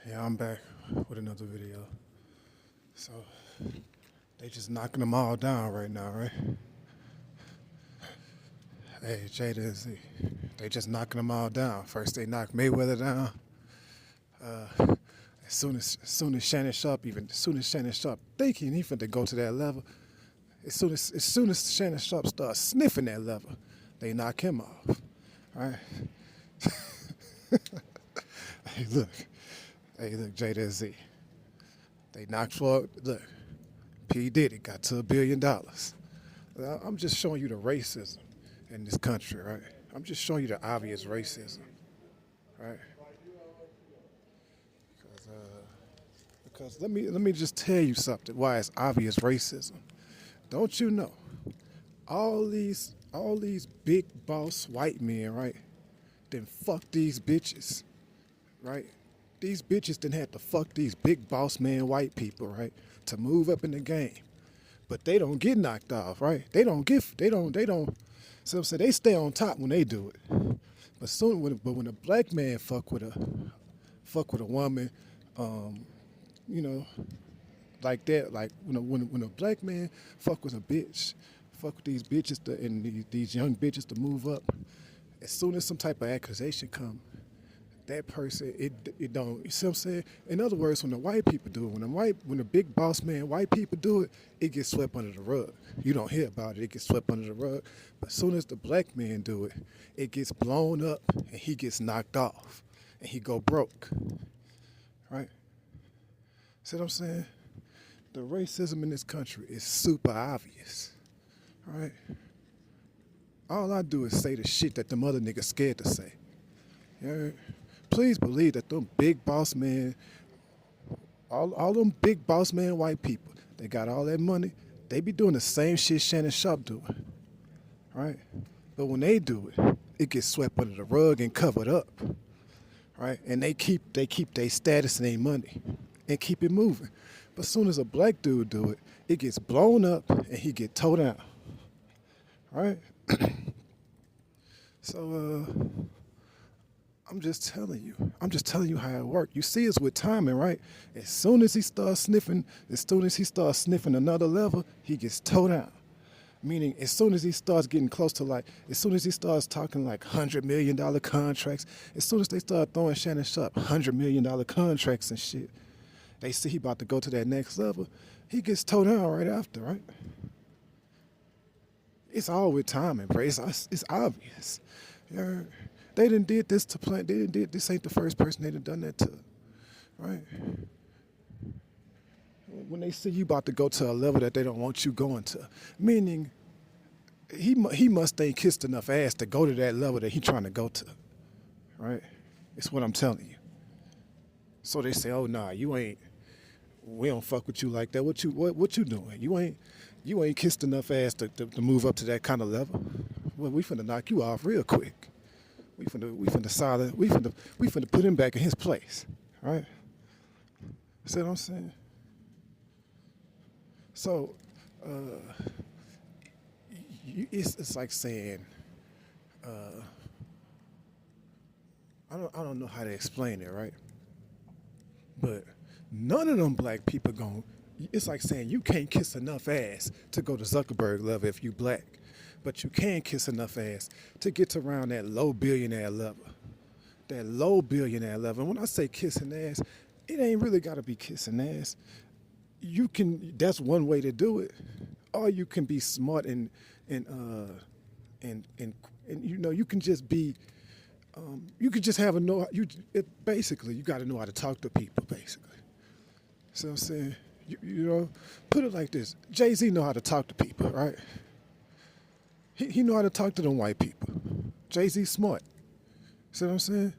Yeah, I'm back with another video. So they just knocking them all down right now, right? Hey, Jada and Z, they just knocking them all down. First they knocked Mayweather down. As soon as Shannon Sharp, thinking he finna go to that level, as soon as Shannon Sharp starts sniffing that level, they knock him off. All right. Hey, look. Hey, look, Jada and Z. They knocked Floyd. Look, P. Diddy got to $1 billion. I'm just showing you the racism in this country, right? I'm just showing you the obvious racism, right? Because let me just tell you something. Why it's obvious racism? Don't you know? All these big boss white men, right? Then fuck these bitches, right? These bitches then had to fuck these big boss man white people, right? To move up in the game. But they don't get knocked off, right? They don't. So I'm saying they stay on top when they do it. But when a black man fuck with a woman, um, you know, like that, like when a black man fuck with a bitch, fuck with these bitches and these young bitches to move up. As soon as some type of accusation come, that person, it don't. You see what I'm saying? In other words, when the white people do it, when the big boss man white people do it, it gets swept under the rug. You don't hear about it. It gets swept under the rug. But as soon as the black man do it, it gets blown up and he gets knocked off and he go broke. Right? See what I'm saying? The racism in this country is super obvious. Right? All I do is say the shit that the mother niggas scared to say. You heard? Please believe that them big boss man, all them big boss man white people, they got all that money, they be doing the same shit Shannon Sharp doing, right? But when they do it, it gets swept under the rug and covered up, right? And they keep their status and their money and keep it moving. But as soon as a black dude do it, it gets blown up and he get towed down, right? So, I'm just telling you how it works. You see, it's with timing, right? As soon as he starts sniffing another level, he gets towed down. Meaning, as soon as he starts getting close to as soon as he starts talking like $100 million contracts, as soon as they start throwing Shannon Sharp $100 million contracts and shit, they see he about to go to that next level, he gets towed down right after, right? It's all with timing, bro. It's obvious. Yeah. They done did this to Plant. This ain't the first person they done that to, right? When they see you about to go to a level that they don't want you going to, meaning he must ain't kissed enough ass to go to that level that he trying to go to, right? It's what I'm telling you. So they say, oh nah, you ain't. We don't fuck with you like that. What you doing? You ain't kissed enough ass to move up to that kind of level. Well, we finna knock you off real quick. We finna put him back in his place, right? See what I'm saying? So, it's like saying, I don't know how to explain it, right? But none of them black people it's like saying you can't kiss enough ass to go to Zuckerberg level if you black. But you can kiss enough ass to get to around that low billionaire level. That low billionaire level. And when I say kissing ass, it ain't really gotta be kissing ass. That's one way to do it. Or you can be smart and you can just be you can just have basically you gotta know how to talk to people, basically. So I'm saying, put it like this. Jay-Z know how to talk to people, right? He know how to talk to them white people. Jay-Z smart. See what I'm saying?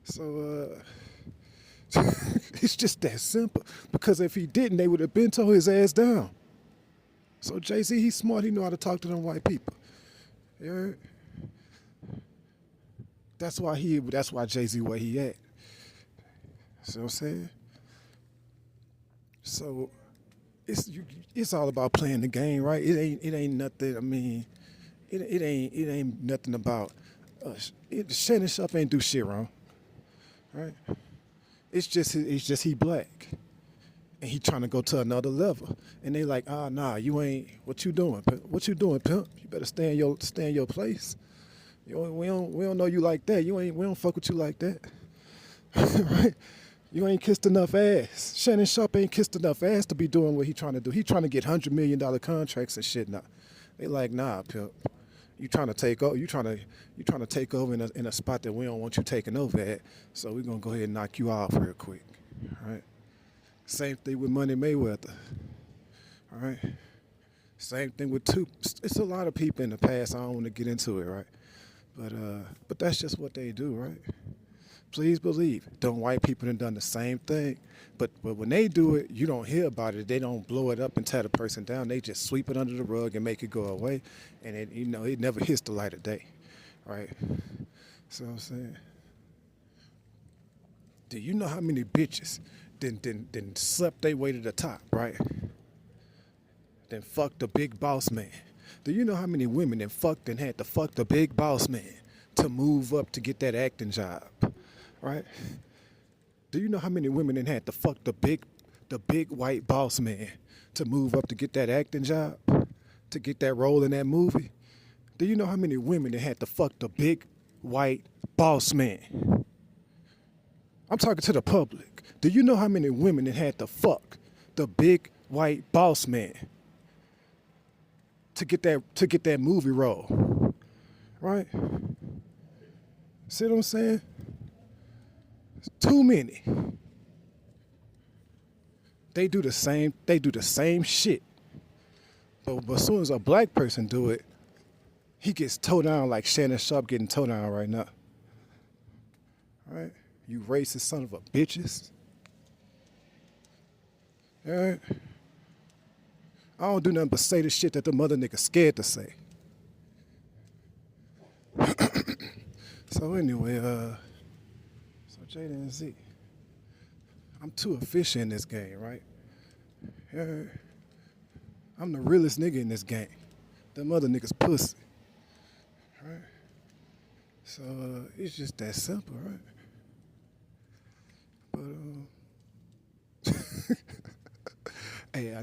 So it's just that simple. Because if he didn't, they would have been told his ass down. So Jay-Z, he's smart. He know how to talk to them white people. You heard? That's why Jay-Z where he at. See what I'm saying? So it's all about playing the game, right? It ain't nothing. I mean, it ain't nothing about. Shannon Sharp ain't do shit wrong. right? It's just he black, and he trying to go to another level. And they like, ah, nah, you ain't. What you doing? What you doing, pimp? You better stay in your place. We don't know you like that. We don't fuck with you like that, right? You ain't kissed enough ass. Shannon Sharp ain't kissed enough ass to be doing what he trying to do. He trying to get $100 million contracts and shit now. They like, nah, pimp. You trying to take over? You trying to take over in a spot that we don't want you taking over at? So we're gonna go ahead and knock you off real quick, all right? Same thing with Money Mayweather, all right? Same thing with Tupac. It's a lot of people in the past. I don't want to get into it, right? But that's just what they do, right? Please believe, don't white people have done the same thing. But when they do it, you don't hear about it. They don't blow it up and tear the person down. They just sweep it under the rug and make it go away. And it never hits the light of day, right? So I'm saying, do you know how many bitches then slept their way to the top, right? Then fucked the big boss man. Do you know how many women then fucked and had to fuck the big boss man to move up to get that acting job? Right? Do you know how many women then had to fuck the big white boss man to move up to get that acting job, to get that role in that movie? Do you know how many women that had to fuck the big white boss man? I'm talking to the public. Do you know how many women that had to fuck the big white boss man to get that movie role? Right? See what I'm saying? Too many. They do the same shit. But as soon as a black person do it, he gets towed down like Shannon Sharp getting towed down right now. Right? You racist son of a bitches. Alright? I don't do nothing but say the shit that the mother niggas scared to say. So anyway, Jada and Z. I'm too efficient in this game, right? I'm the realest nigga in this game. Them other niggas pussy. Right? So it's just that simple, right? But hey, I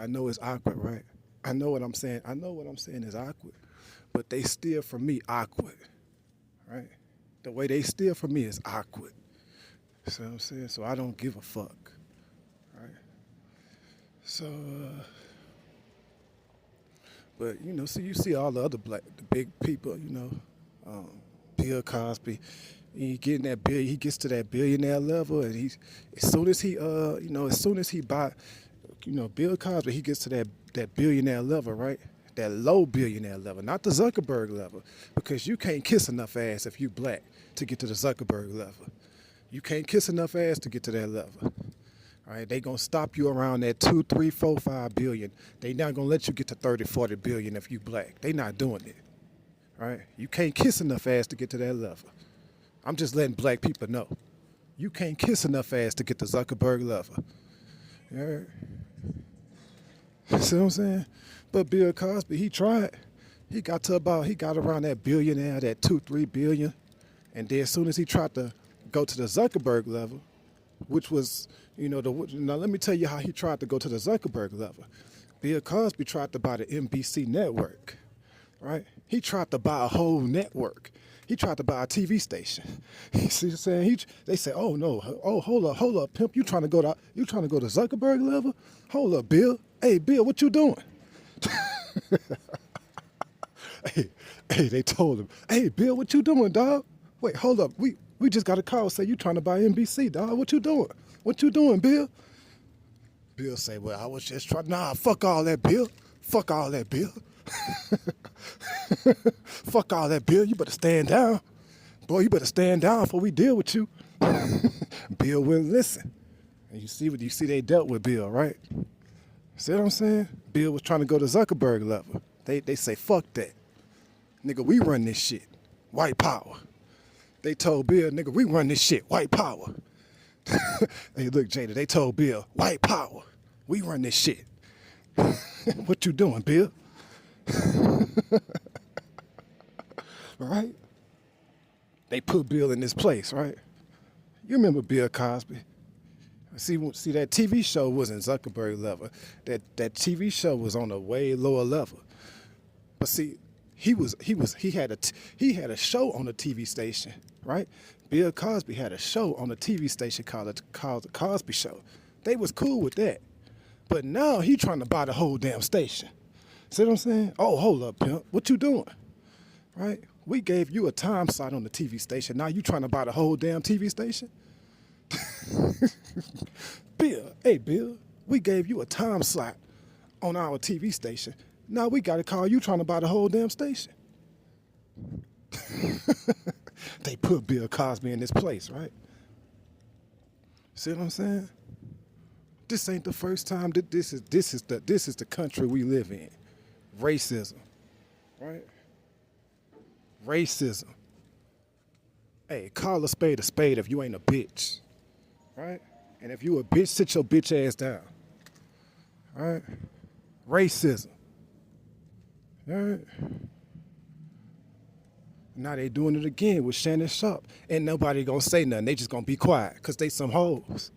know it's awkward, right? I know what I'm saying. I know what I'm saying is awkward. But they steal from me awkward. Right? The way they steal from me is awkward. See what I'm saying? So I don't give a fuck. Right? So, but so you see all the other the big people, Bill Cosby, he gets to that billionaire level, and as soon as he buy, Bill Cosby, he gets to that billionaire level, right? That low billionaire level, not the Zuckerberg level, because you can't kiss enough ass if you black to get to the Zuckerberg level. You can't kiss enough ass to get to that level. All right, they gonna stop you around that 2, 3, 4, 5 billion. They not gonna let you get to 30, 40 billion if you black. They not doing it. All right, you can't kiss enough ass to get to that level. I'm just letting black people know. You can't kiss enough ass to get to Zuckerberg level. All right. See what I'm saying? But Bill Cosby, he tried. He got around that billionaire, that 2, 3 billion. And then as soon as he tried to go to the Zuckerberg level, which was, now let me tell you how he tried to go to the Zuckerberg level. Bill Cosby tried to buy the NBC network, right? He tried to buy a whole network. He tried to buy a TV station. You see what I'm saying? They say, oh no, hold up, pimp. You trying to go to Zuckerberg level? Hold up, Bill. Hey, Bill, what you doing? Hey, they told him, hey, Bill, what you doing, dog? Wait, hold up. We just got a call say you trying to buy NBC, dog. What you doing? What you doing, Bill? Bill say, well, I was just trying. Nah, fuck all that, Bill. Fuck all that, Bill. Fuck all that, Bill. You better stand down. Boy, you better stand down before we deal with you. Bill wouldn't listen. And you see they dealt with Bill, right? See what I'm saying? Bill was trying to go to Zuckerberg level. They say, fuck that. Nigga, we run this shit. White power. They told Bill, nigga, we run this shit. White power. Hey, look, Jada, they told Bill, white power. We run this shit. What you doing, Bill? Right? They put Bill in this place, right? You remember Bill Cosby? See that TV show wasn't Zuckerberg level. That TV show was on a way lower level. But see, he had a show on a TV station, right? Bill Cosby had a show on a TV station called the Cosby Show. They was cool with that. But now he trying to buy the whole damn station. See what I'm saying? Oh, hold up, pimp. What you doing? Right? We gave you a time slot on the TV station. Now you trying to buy the whole damn TV station? Bill, we gave you a time slot on our TV station. Now we got to call you trying to buy the whole damn station. They put Bill Cosby in this place, right? See what I'm saying? This ain't the first time. This is the country we live in. Racism, right? Racism. Hey, call a spade if you ain't a bitch, right? And if you a bitch, sit your bitch ass down, right? Racism, right? Now they doing it again with Shannon Sharpe. Ain't nobody gonna say nothing. They just gonna be quiet because they some hoes.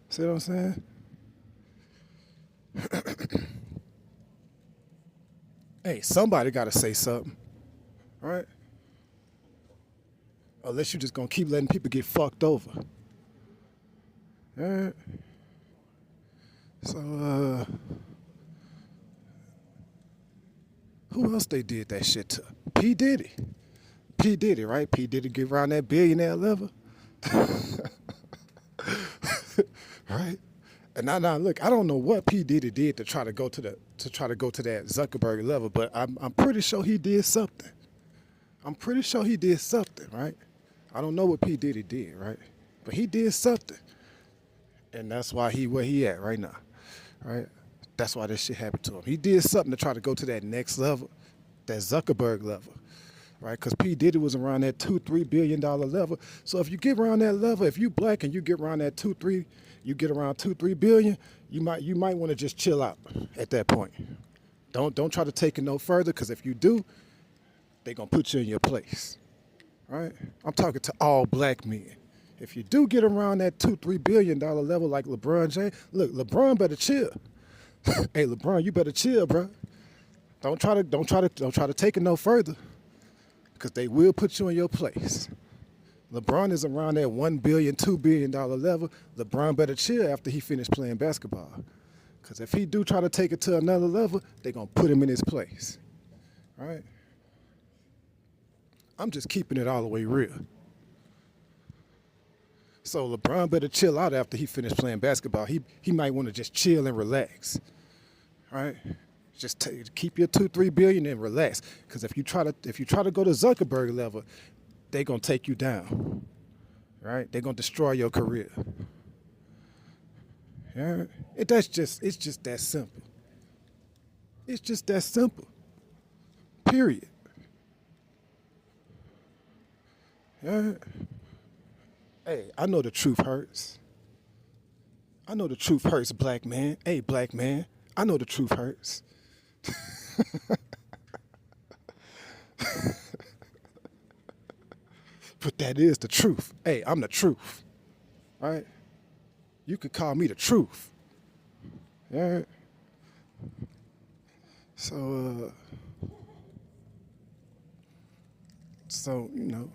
See what I'm saying? Hey, somebody gotta say something, right? Unless you just gonna keep letting people get fucked over. All right. So, who else they did that shit to? P. Diddy. P. Diddy, right? P. Diddy get around that billionaire level. Right? And now look, I don't know what P. Diddy did to try to go to that Zuckerberg level, but I'm pretty sure he did something. I'm pretty sure he did something, right? I don't know what P. Diddy did, right? But he did something. And that's why where he at right now, right? That's why this shit happened to him. He did something to try to go to that next level, that Zuckerberg level, right? Because P. Diddy was around that $2-3 billion level. So if you get around that level, if you black and you get around that you get around 2-3 billion, you might want to just chill out at that point. Don't try to take it no further, because if you do, they gonna put you in your place, right? I'm talking to all black men. If you do get around that $2-3 billion level like LeBron James, look, LeBron better chill. Hey, LeBron, you better chill, bro. Don't try to take it no further, because they will put you in your place. LeBron is around that $1 billion, $2 billion level. LeBron better chill after he finished playing basketball, because if he do try to take it to another level, they're gonna put him in his place, all right? I'm just keeping it all the way real. So LeBron better chill out after he finished playing basketball. He might want to just chill and relax, right? Just keep your 2-3 billion and relax. Because if you try to go to Zuckerberg level, they're gonna take you down, right? They're gonna destroy your career. Yeah, it's just that simple. It's just that simple. Period. Yeah. Hey, I know the truth hurts. I know the truth hurts, black man. Hey, black man, I know the truth hurts. But that is the truth. Hey, I'm the truth. All right? You could call me the truth. All right? So, you know,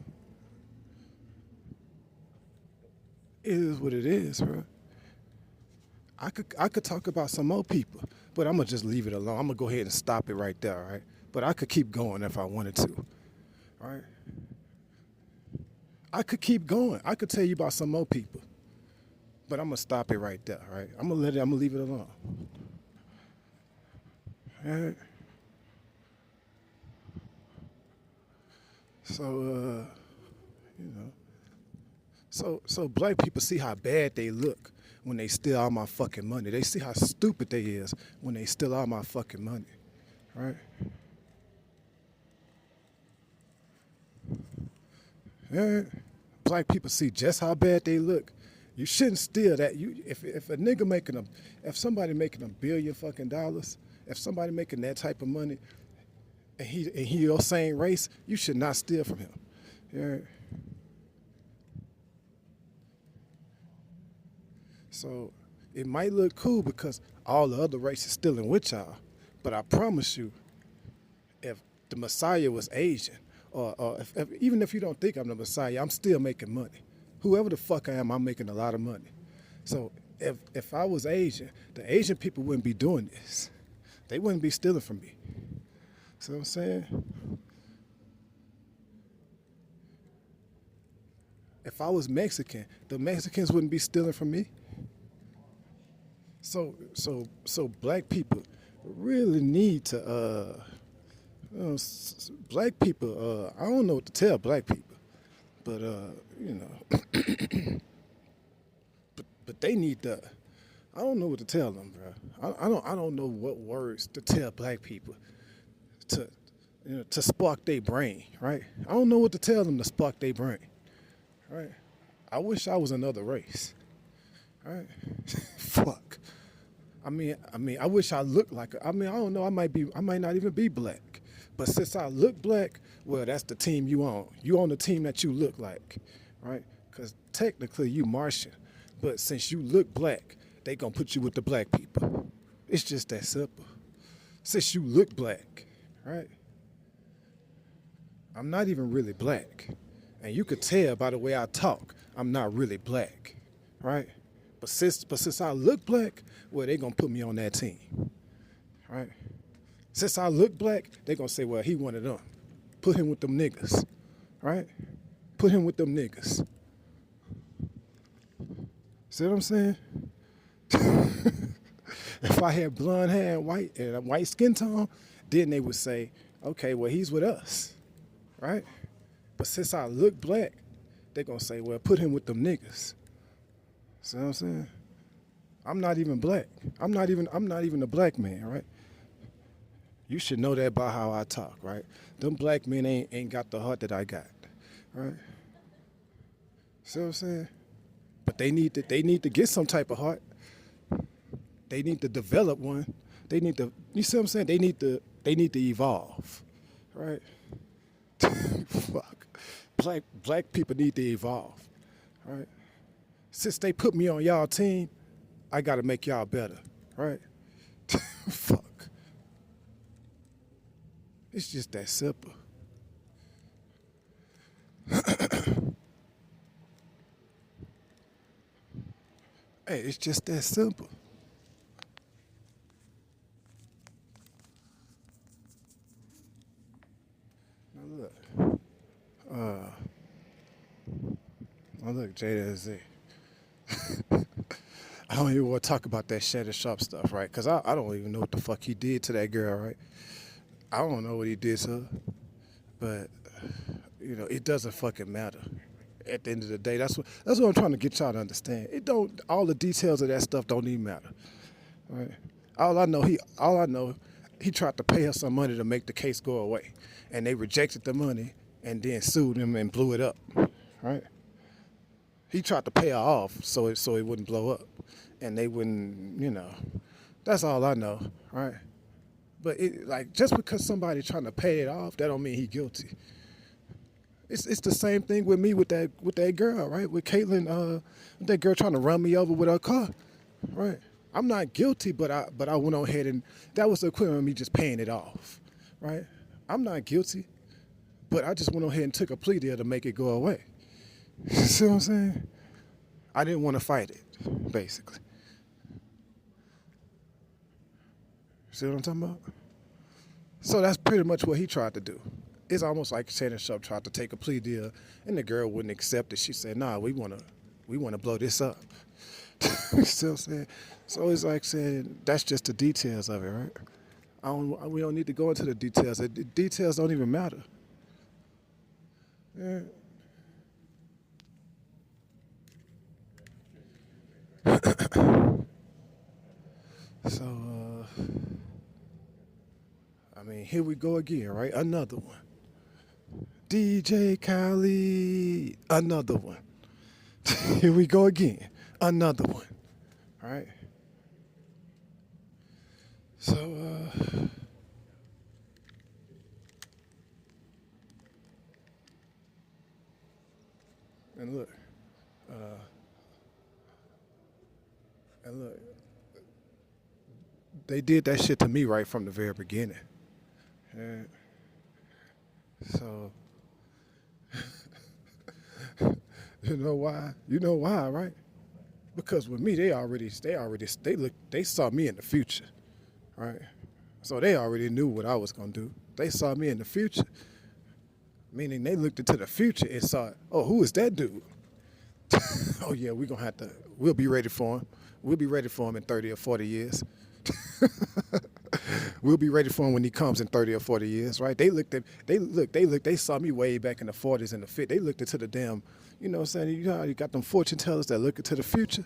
it is what it is, bro. I could talk about some more people, but I'm gonna just leave it alone. I'm gonna go ahead and stop it right there, all right? But I could keep going if I wanted to, all right? I could keep going. I could tell you about some more people, but I'm gonna stop it right there, all right? I'm gonna leave it alone. All right? So, you know. So black people see how bad they look when they steal all my fucking money. They see how stupid they is when they steal all my fucking money, right? Yeah. Black people see just how bad they look. You shouldn't steal that. If somebody making $1 billion fucking dollars, if somebody making that type of money, and he your same race, you should not steal from him. Yeah. So it might look cool because all the other races still in with y'all, but I promise you, if the Messiah was Asian, or even if you don't think I'm the Messiah, I'm still making money. Whoever the fuck I am, I'm making a lot of money. So if I was Asian, the Asian people wouldn't be doing this. They wouldn't be stealing from me. See what I'm saying? If I was Mexican, the Mexicans wouldn't be stealing from me. So black people really need to black people. I don't know what to tell black people, but you know, but they need to. I don't know what to tell them, bro. I don't know what words to tell black people to to spark their brain, right? I don't know what to tell them to spark their brain, right? I wish I was another race, right? Fuck. I wish I looked like. I don't know. I might not even be black. But since I look black, well, that's the team you on. You on the team that you look like, right? Because technically you Martian, but since you look black, they gonna put you with the black people. It's just that simple. Since you look black, right? I'm not even really black, and you could tell by the way I talk, I'm not really black, right? But since I look black, well, they gonna put me on that team, right? Since I look black, they gonna say, well, he one of them. Put him with them niggas, right? Put him with them niggas. See what I'm saying? If I had blonde hair and a white skin tone, then they would say, okay, well, he's with us, right? But since I look black, they gonna say, well, put him with them niggas. See what I'm saying? I'm not even black. I'm not even a black man, right? You should know that by how I talk, right? Them black men ain't got the heart that I got, right? See what I'm saying? But they need to get some type of heart. They need to develop one. They need to, you see what I'm saying? They need to evolve, right? Fuck. Black people need to evolve, right? Since they put me on y'all team, I gotta make y'all better, right? Fuck. It's just that simple. Hey, it's just that simple. Now look, now look, Jada Z. I don't even want to talk about that Shannon Sharp stuff, right? Because I don't even know what the fuck he did to that girl, right? I don't know what he did to her, but it doesn't fucking matter. At the end of the day, that's what I'm trying to get y'all to understand. It don't all the details of that stuff don't even matter, right? All I know, he tried to pay her some money to make the case go away, and they rejected the money and then sued him and blew it up, right? He tried to pay her off so it wouldn't blow up, and they wouldn't. That's all I know, right? But like just because somebody trying to pay it off, that don't mean he guilty. It's the same thing with me with that girl, right? With Caitlyn, that girl trying to run me over with her car, right? I'm not guilty, but I went on ahead and that was the equivalent of me just paying it off, right? I'm not guilty, but I just went on ahead and took a plea deal to make it go away. See what I'm saying? I didn't want to fight it, basically. See what I'm talking about? So that's pretty much what he tried to do. It's almost like Shannon Sharp tried to take a plea deal, and the girl wouldn't accept it. She said, "Nah, we wanna blow this up." You see what I'm saying? So it's like saying that's just the details of it, right? We don't need to go into the details. The details don't even matter. Yeah. So, here we go again, right? Another one. DJ Khaled, another one. Here we go again, another one. All right. So, and look, And look, they did that shit to me right from the very beginning. And so, you know why? You know why, right? Because with me, they saw me in the future, right? So they already knew what I was gonna do. They saw me in the future, meaning they looked into the future and saw, oh, who is that dude? Oh yeah, we'll be ready for him. We'll be ready for him in 30 or 40 years. We'll be ready for him when he comes in 30 or 40 years, right? They saw me way back in the 40s and the 50s. They looked into the damn, you know what I'm saying? You know how you got them fortune tellers that look into the future?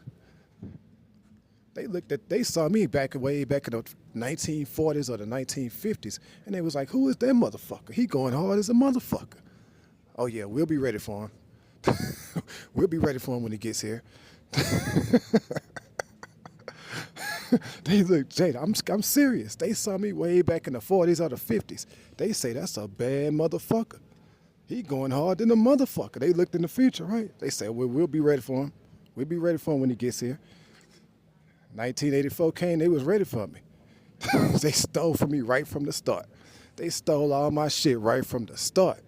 They saw me way back in the 1940s or the 1950s, and they was like, who is that motherfucker? He going hard as a motherfucker. Oh yeah, we'll be ready for him. We'll be ready for him when he gets here. They look, Jada, I'm serious. They saw me way back in the 40s or the 50s. They say that's a bad motherfucker. He going hard than a motherfucker. They looked in the future, right? They say, well, we'll be ready for him. We'll be ready for him when he gets here. 1984 came, they was ready for me. They stole from me right from the start. They stole all my shit right from the start,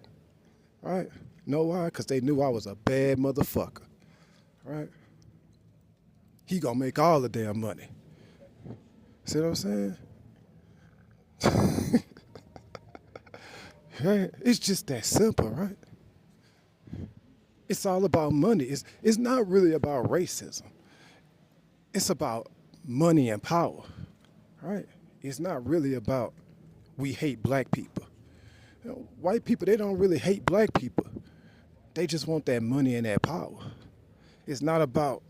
right? Know why? Because they knew I was a bad motherfucker, right? He gonna make all the damn money. See what I'm saying? Right? It's just that simple, right? It's all about money. It's not really about racism. It's about money and power, right? It's not really about we hate black people. You know, white people, they don't really hate black people. They just want that money and that power. It's not about,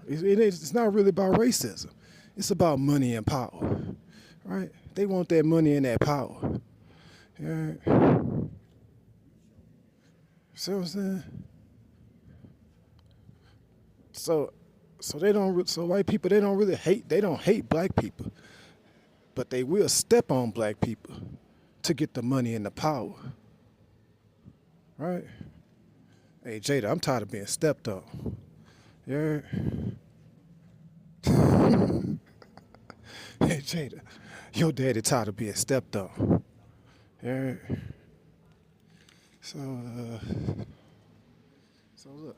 it's not really about racism. It's about money and power, right? They want that money and that power. Yeah. See what I'm saying? So white people, they don't hate black people, but they will step on black people to get the money and the power, right? Hey Jada, I'm tired of being stepped on. Yeah. Hey Jada, your daddy tired of being stepped on. Yeah. So look,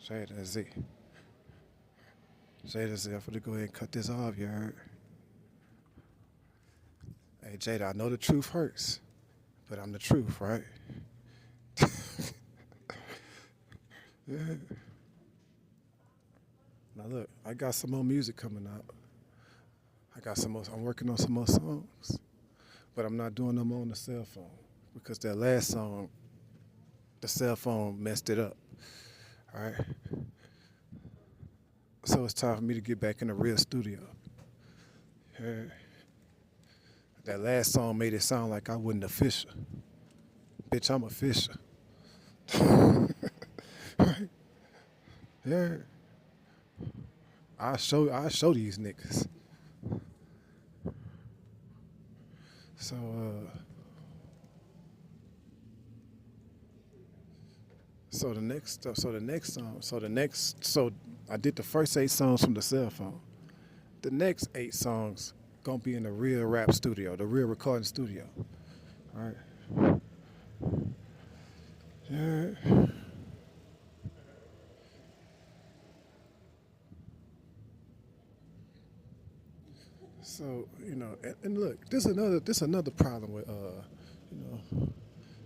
Jada Z. Jada Z, I'm finna go ahead and cut this off, you heard? Hey Jada, I know the truth hurts, but I'm the truth, right? Yeah. Now look, I got some more music coming out. I'm working on some more songs, but I'm not doing them on the cell phone because that last song, the cell phone messed it up. All right. So it's time for me to get back in the real studio. Yeah. That last song made it sound like I wasn't official. Bitch, I'm official. Right? Yeah. I show these niggas. So I did the first 8 songs from the cell phone. The next 8 songs gonna be in the real rap studio, the real recording studio. All right. Yeah. So, you know, and look, this another problem with you know,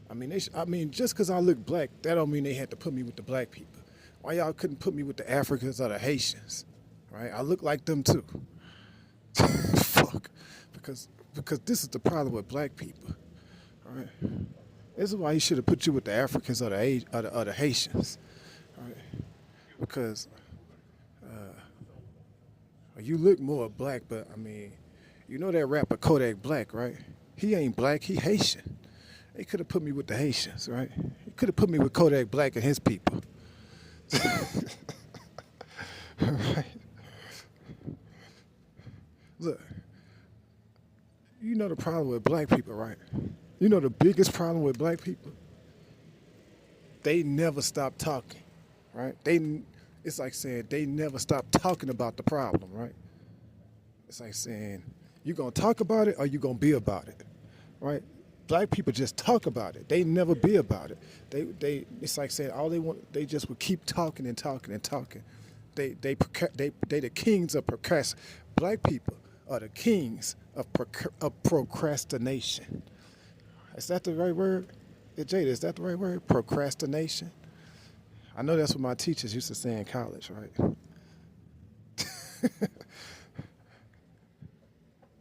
I mean, just because I look black, that don't mean they had to put me with the black people. Why y'all couldn't put me with the Africans or the Haitians, right? I look like them too. Fuck, because this is the problem with black people, all right? This is why he should have put you with the Africans or the Haitians, all right? Because you look more black, but I mean, you know that rapper Kodak Black, right? He ain't black, he Haitian. They could have put me with the Haitians, right? He could have put me with Kodak Black and his people. Right? Look, you know the problem with black people, right? You know the biggest problem with black people? They never stop talking, right? It's like saying they never stop talking about the problem, right? It's like saying, you gonna talk about it or you gonna be about it, right? Black people just talk about it. They never be about it. It's like saying all they want. They just would keep talking and talking and talking. They the kings of procrastination. Black people are the kings of procrastination. Is that the right word? Hey, Jada, is that the right word? Procrastination. I know that's what my teachers used to say in college, right?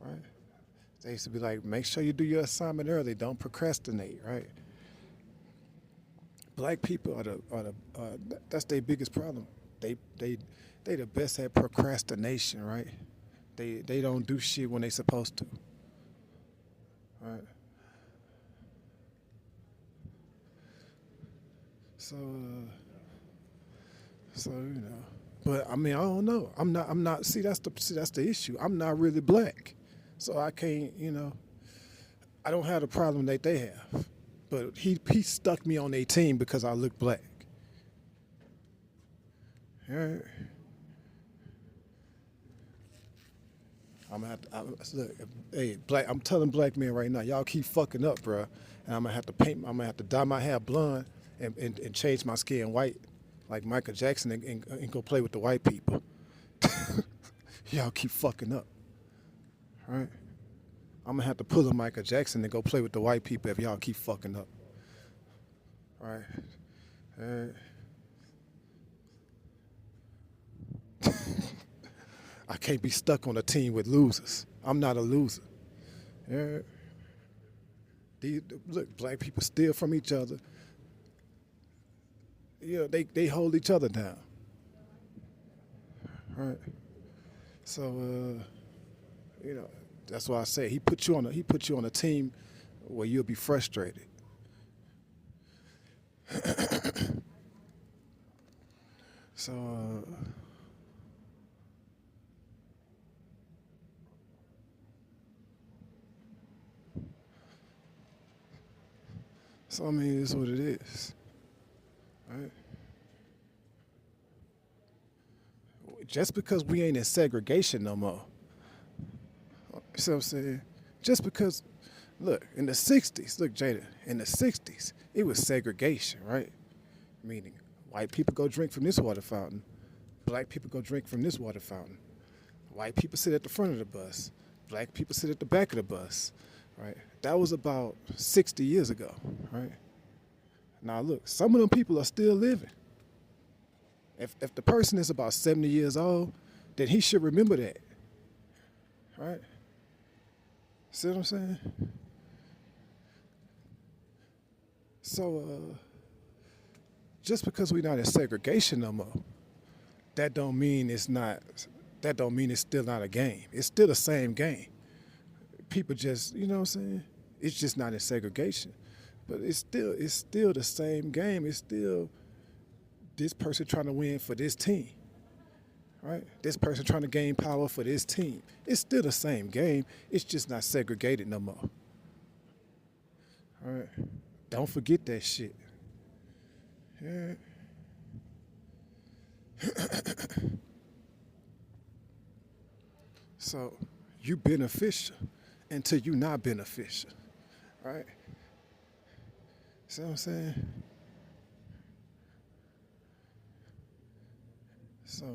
Right. They used to be like, make sure you do your assignment early. Don't procrastinate, right? Black people that's their biggest problem. They the best at procrastination, right? They don't do shit when they supposed to, right? So but I mean I don't know. I'm not. See that's the issue. I'm not really black, so I can't. I don't have the problem that they have. But he stuck me on their team because I look black. All right. I'm gonna have to look. Hey, black. I'm telling black men right now, y'all keep fucking up, bruh. And I'm gonna have to I'm gonna have to dye my hair blonde and change my skin white, like Michael Jackson, and go play with the white people. Y'all keep fucking up, all right? I'm gonna have to pull a Michael Jackson and go play with the white people if y'all keep fucking up, all right? All right. I can't be stuck on a team with losers. I'm not a loser. Yeah. Look, black people steal from each other. They hold each other down. Right. So that's why I say he put you on a team where you'll be frustrated. So I mean, it's what it is, right? Just because we ain't in segregation no more. You see what I'm saying? Just because, look, in the 60s, look, Jada, in the 60s, it was segregation, right? Meaning, white people go drink from this water fountain, black people go drink from this water fountain. White people sit at the front of the bus, black people sit at the back of the bus, right? That was about 60 years ago, right? Now look, some of them people are still living. If the person is about 70 years old, then he should remember that, right? See what I'm saying? So just because we're not in segregation no more, that don't mean it's still not a game. It's still the same game. People just, you know what I'm saying? It's just not in segregation. But it's still the same game. It's still this person trying to win for this team, right? This person trying to gain power for this team. It's still the same game. It's just not segregated no more. All right? Don't forget that shit. Yeah. So you beneficial until you not beneficial, right? See what I'm saying? So,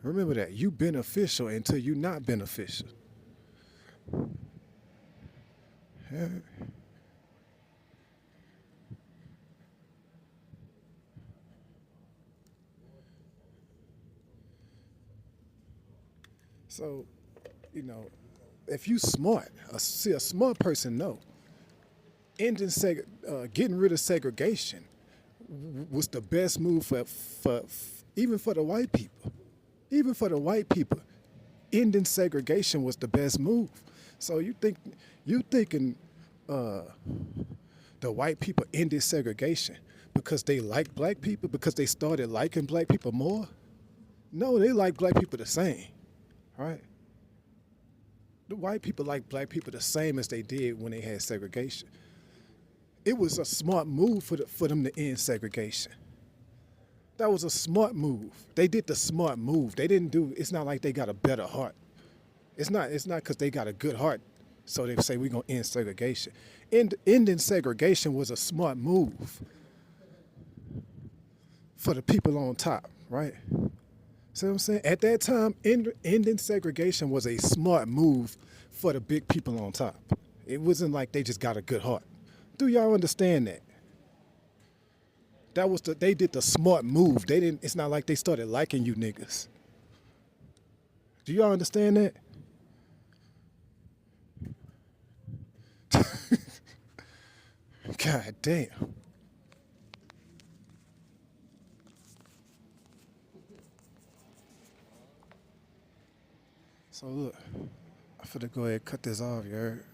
remember that. You beneficial until you not beneficial. Yeah. So, if you smart, a smart person know, getting rid of segregation was the best move for even for the white people. Even for the white people, ending segregation was the best move. So you thinking the white people ended segregation because they like black people, because they started liking black people more? No, they like black people the same, right? The white people like black people the same as they did when they had segregation. It was a smart move for them to end segregation. That was a smart move. They did the smart move. They didn't do, it's not like they got a better heart. It's not because they got a good heart, so they say we're gonna end segregation. Ending segregation was a smart move for the people on top, right? See what I'm saying? At that time, ending segregation was a smart move for the big people on top. It wasn't like they just got a good heart. Do y'all understand that? They did the smart move. They didn't. It's not like they started liking you niggas. Do y'all understand that? God damn. So look, I'm finna go ahead and cut this off, you heard?